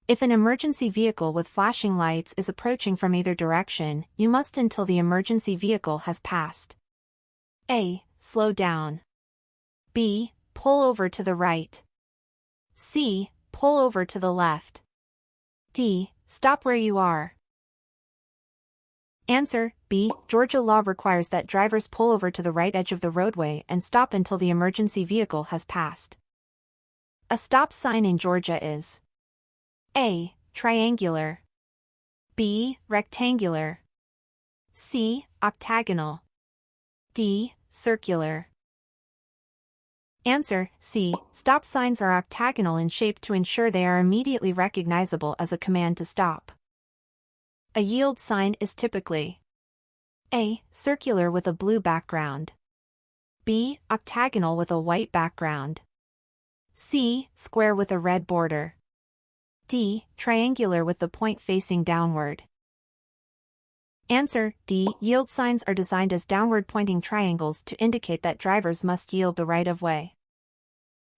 If an emergency vehicle with flashing lights is approaching from either direction, you must until the emergency vehicle has passed. A. Slow down. B. Pull over to the right. C. Pull over to the left. D. Stop where you are. Answer: B. Georgia law requires that drivers pull over to the right edge of the roadway and stop until the emergency vehicle has passed. A stop sign in Georgia is A. Triangular. B. Rectangular. C. Octagonal. D. Circular. Answer: C. Stop signs are octagonal in shape to ensure they are immediately recognizable as a command to stop. A yield sign is typically A. Circular with a blue background. B. Octagonal with a white background. C. Square with a red border. D. Triangular with the point facing downward. Answer: D. Yield signs are designed as downward-pointing triangles to indicate that drivers must yield the right of way.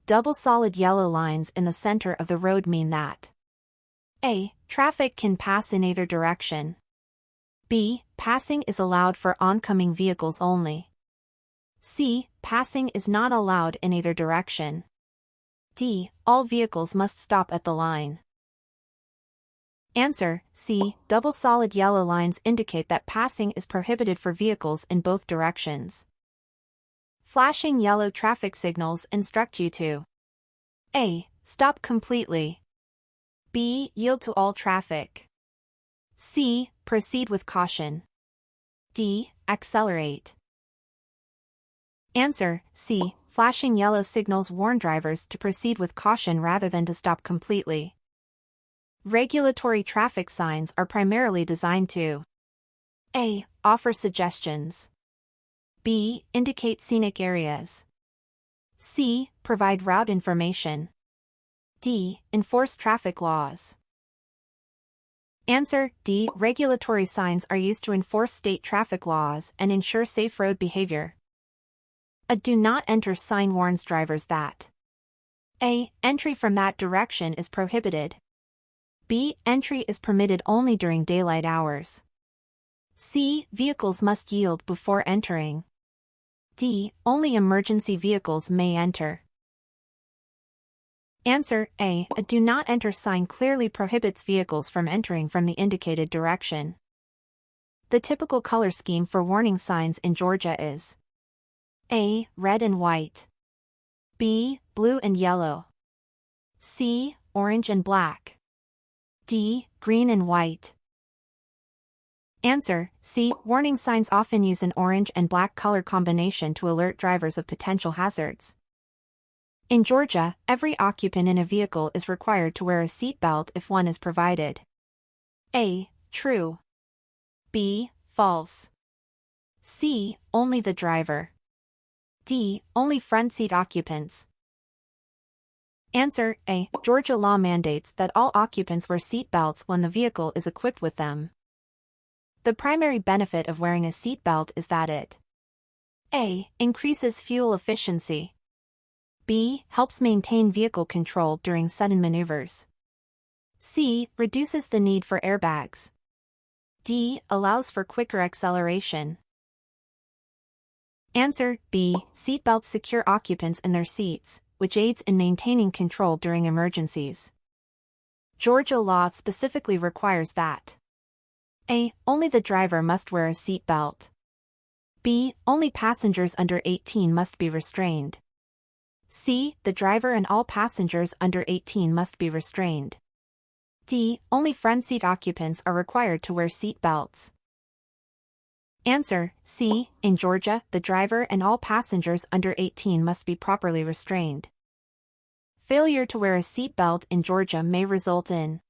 Double solid yellow lines in the center of the road mean that A. Traffic can pass in either direction. B. Passing is allowed for oncoming vehicles only. C. Passing is not allowed in either direction. D. All vehicles must stop at the line. Answer: C. Double solid yellow lines indicate that passing is prohibited for vehicles in both directions. Flashing yellow traffic signals instruct you to A. Stop completely. B. Yield to all traffic. C. Proceed with caution. D. Accelerate. Answer: C. Flashing yellow signals warn drivers to proceed with caution rather than to stop completely. Regulatory traffic signs are primarily designed to A. Offer suggestions. B. Indicate scenic areas. C. Provide route information. D. Enforce traffic laws. Answer: D. Regulatory signs are used to enforce state traffic laws and ensure safe road behavior. A do not enter sign warns drivers that A. Entry from that direction is prohibited. B. Entry is permitted only during daylight hours. C. Vehicles must yield before entering. D. Only emergency vehicles may enter. Answer: A. A do not enter sign clearly prohibits vehicles from entering from the indicated direction. The typical color scheme for warning signs in Georgia is A. Red and white. B. Blue and yellow. C. Orange and black. D. Green and white. Answer: C. Warning signs often use an orange and black color combination to alert drivers of potential hazards. In Georgia, every occupant in a vehicle is required to wear a seat belt if one is provided. A. True. B. False. C. Only the driver. D. Only front seat occupants. Answer: A. Georgia law mandates that all occupants wear seat belts when the vehicle is equipped with them. The primary benefit of wearing a seat belt is that it A. Increases fuel efficiency. B. Helps maintain vehicle control during sudden maneuvers. C. Reduces the need for airbags. D. Allows for quicker acceleration. Answer: B. Seatbelts secure occupants in their seats, which aids in maintaining control during emergencies. Georgia law specifically requires that A. Only the driver must wear a seat belt. B. Only passengers under 18 must be restrained. C. The driver and all passengers under 18 must be restrained. D. Only front seat occupants are required to wear seat belts. Answer: C. In Georgia, the driver and all passengers under 18 must be properly restrained. Failure to wear a seat belt in Georgia may result in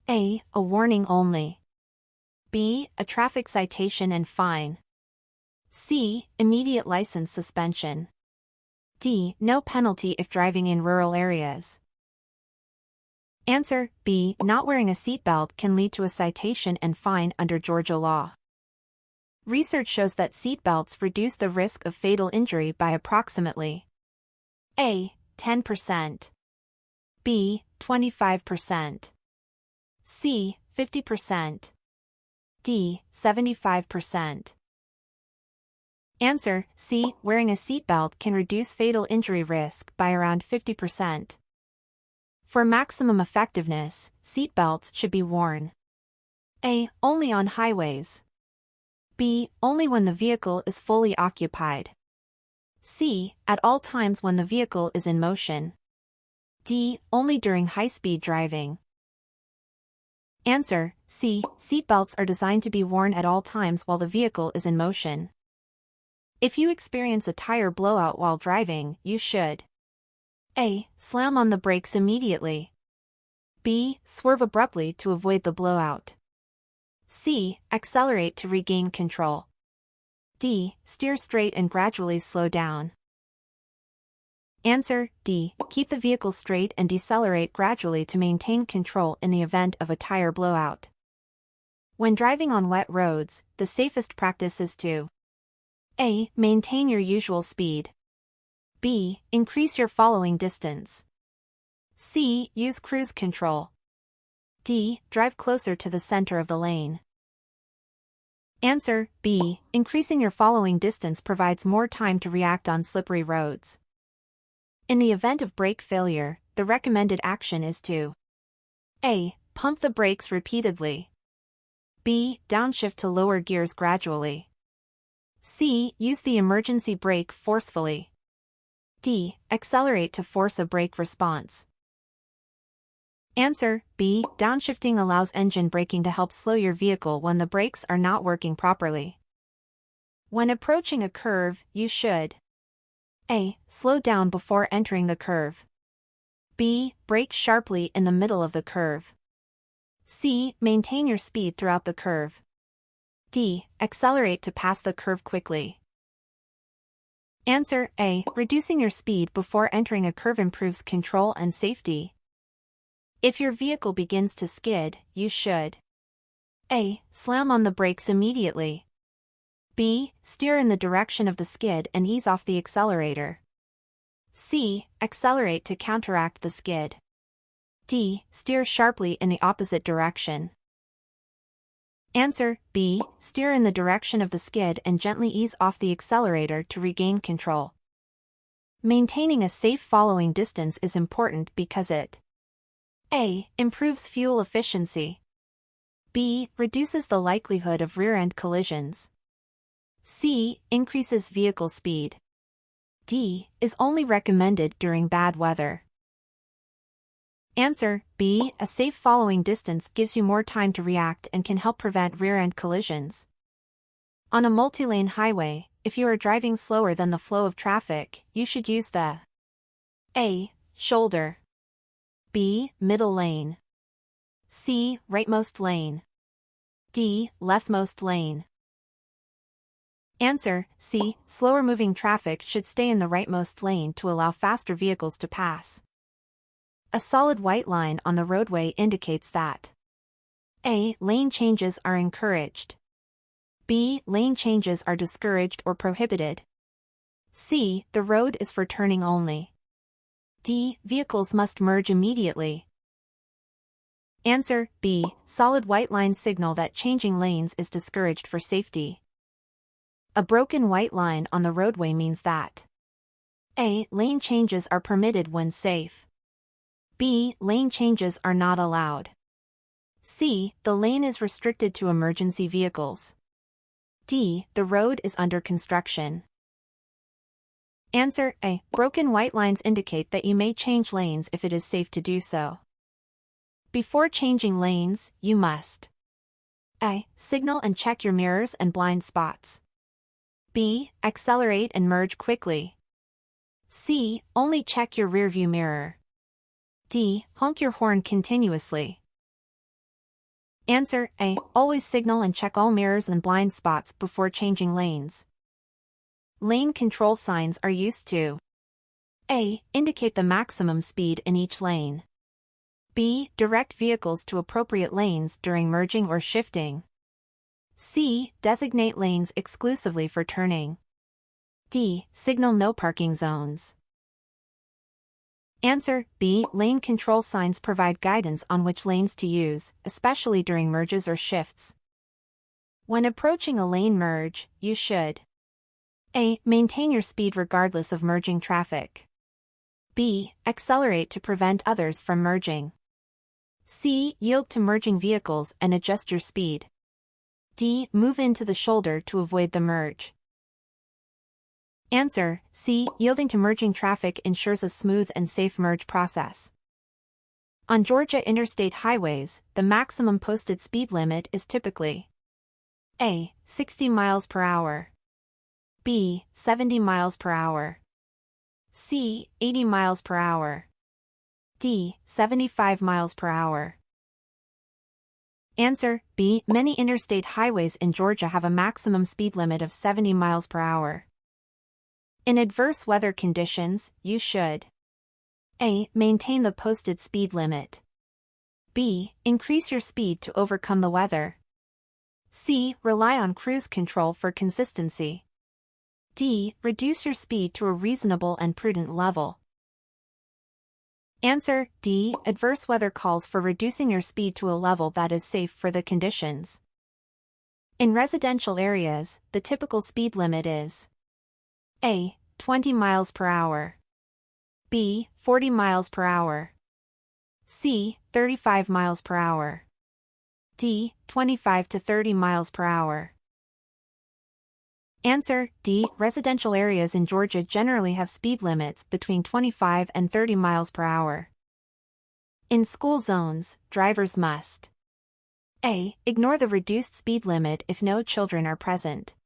A. A warning only. B. A traffic citation and fine. C. Immediate license suspension. D. No penalty if driving in rural areas. Answer: B. Not wearing a seatbelt can lead to a citation and fine under Georgia law. Research shows that seatbelts reduce the risk of fatal injury by approximately A. 10%. B. 25%. C. 50%. D. 75%. Answer: C. Wearing a seatbelt can reduce fatal injury risk by around 50%. For maximum effectiveness, seatbelts should be worn. A. Only on highways. B. Only when the vehicle is fully occupied. C. At all times when the vehicle is in motion. D. Only during high-speed driving. Answer: C. Seatbelts are designed to be worn at all times while the vehicle is in motion. If you experience a tire blowout while driving, you should A. Slam on the brakes immediately. B. Swerve abruptly to avoid the blowout. C. Accelerate to regain control. D. Steer straight and gradually slow down. Answer: D. Keep the vehicle straight and decelerate gradually to maintain control in the event of a tire blowout. When driving on wet roads, the safest practice is to A. Maintain your usual speed. B. Increase your following distance. C. Use cruise control. D. Drive closer to the center of the lane. Answer: B. Increasing your following distance provides more time to react on slippery roads. In the event of brake failure, the recommended action is to A. Pump the brakes repeatedly. B. Downshift to lower gears gradually. C. Use the emergency brake forcefully. D. Accelerate to force a brake response. Answer: B. Downshifting allows engine braking to help slow your vehicle when the brakes are not working properly. When approaching a curve, you should A. Slow down before entering the curve. B. Brake sharply in the middle of the curve. C. Maintain your speed throughout the curve. D. Accelerate to pass the curve quickly. Answer: A. Reducing your speed before entering a curve improves control and safety. If your vehicle begins to skid, you should A. Slam on the brakes immediately. B. Steer in the direction of the skid and ease off the accelerator. C. Accelerate to counteract the skid. D. Steer sharply in the opposite direction. Answer: B. Steer in the direction of the skid and gently ease off the accelerator to regain control. Maintaining a safe following distance is important because it A. Improves fuel efficiency. B. Reduces the likelihood of rear-end collisions. C. Increases vehicle speed. D. Is only recommended during bad weather. Answer: B. A safe following distance gives you more time to react and can help prevent rear-end collisions. On a multi-lane highway, if you are driving slower than the flow of traffic, you should use the A. Shoulder. B. Middle lane. C. Rightmost lane. D. Leftmost lane. Answer: C. Slower moving traffic should stay in the rightmost lane to allow faster vehicles to pass. A solid white line on the roadway indicates that A. Lane changes are encouraged. B. Lane changes are discouraged or prohibited. C. The road is for turning only. D. Vehicles must merge immediately. Answer: B. Solid white lines signal that changing lanes is discouraged for safety. A broken white line on the roadway means that A. Lane changes are permitted when safe. B. Lane changes are not allowed. C. The lane is restricted to emergency vehicles. D. The road is under construction. Answer: A. Broken white lines indicate that you may change lanes if it is safe to do so. Before changing lanes, you must A. Signal and check your mirrors and blind spots. B. Accelerate and merge quickly. C. Only check your rearview mirror. D. Honk your horn continuously. Answer: A. Always signal and check all mirrors and blind spots before changing lanes. Lane control signs are used to A. Indicate the maximum speed in each lane. B. Direct vehicles to appropriate lanes during merging or shifting. C. Designate lanes exclusively for turning. D. Signal no parking zones. Answer B. Lane control signs provide guidance on which lanes to use, especially during merges or shifts. When approaching a lane merge, you should A. Maintain your speed regardless of merging traffic. B. Accelerate to prevent others from merging. C. Yield to merging vehicles and adjust your speed. D. Move into the shoulder to avoid the merge. Answer C. Yielding to merging traffic ensures a smooth and safe merge process. On Georgia interstate highways, the maximum posted speed limit is typically A. 60 miles per hour. B. 70 miles per hour. C. 80 miles per hour. D. 75 miles per hour. Answer B. Many interstate highways in Georgia have a maximum speed limit of 70 miles per hour. In adverse weather conditions, you should A. Maintain the posted speed limit. B. Increase your speed to overcome the weather. C. Rely on cruise control for consistency. D. Reduce your speed to a reasonable and prudent level. Answer D. Adverse weather calls for reducing your speed to a level that is safe for the conditions. In residential areas, the typical speed limit is A. 20 miles per hour. B. 40 miles per hour. C. 35 miles per hour. D. 25 to 30 miles per hour. Answer D. Residential areas in Georgia generally have speed limits between 25 and 30 miles per hour. In school zones, drivers must A. Ignore the reduced speed limit if no children are present.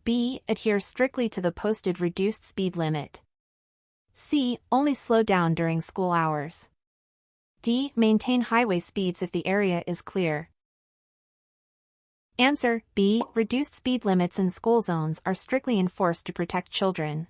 B. Adhere strictly to the posted reduced speed limit. C. Only slow down during school hours. D. Maintain highway speeds if the area is clear. Answer B. Reduced speed limits in school zones are strictly enforced to protect children.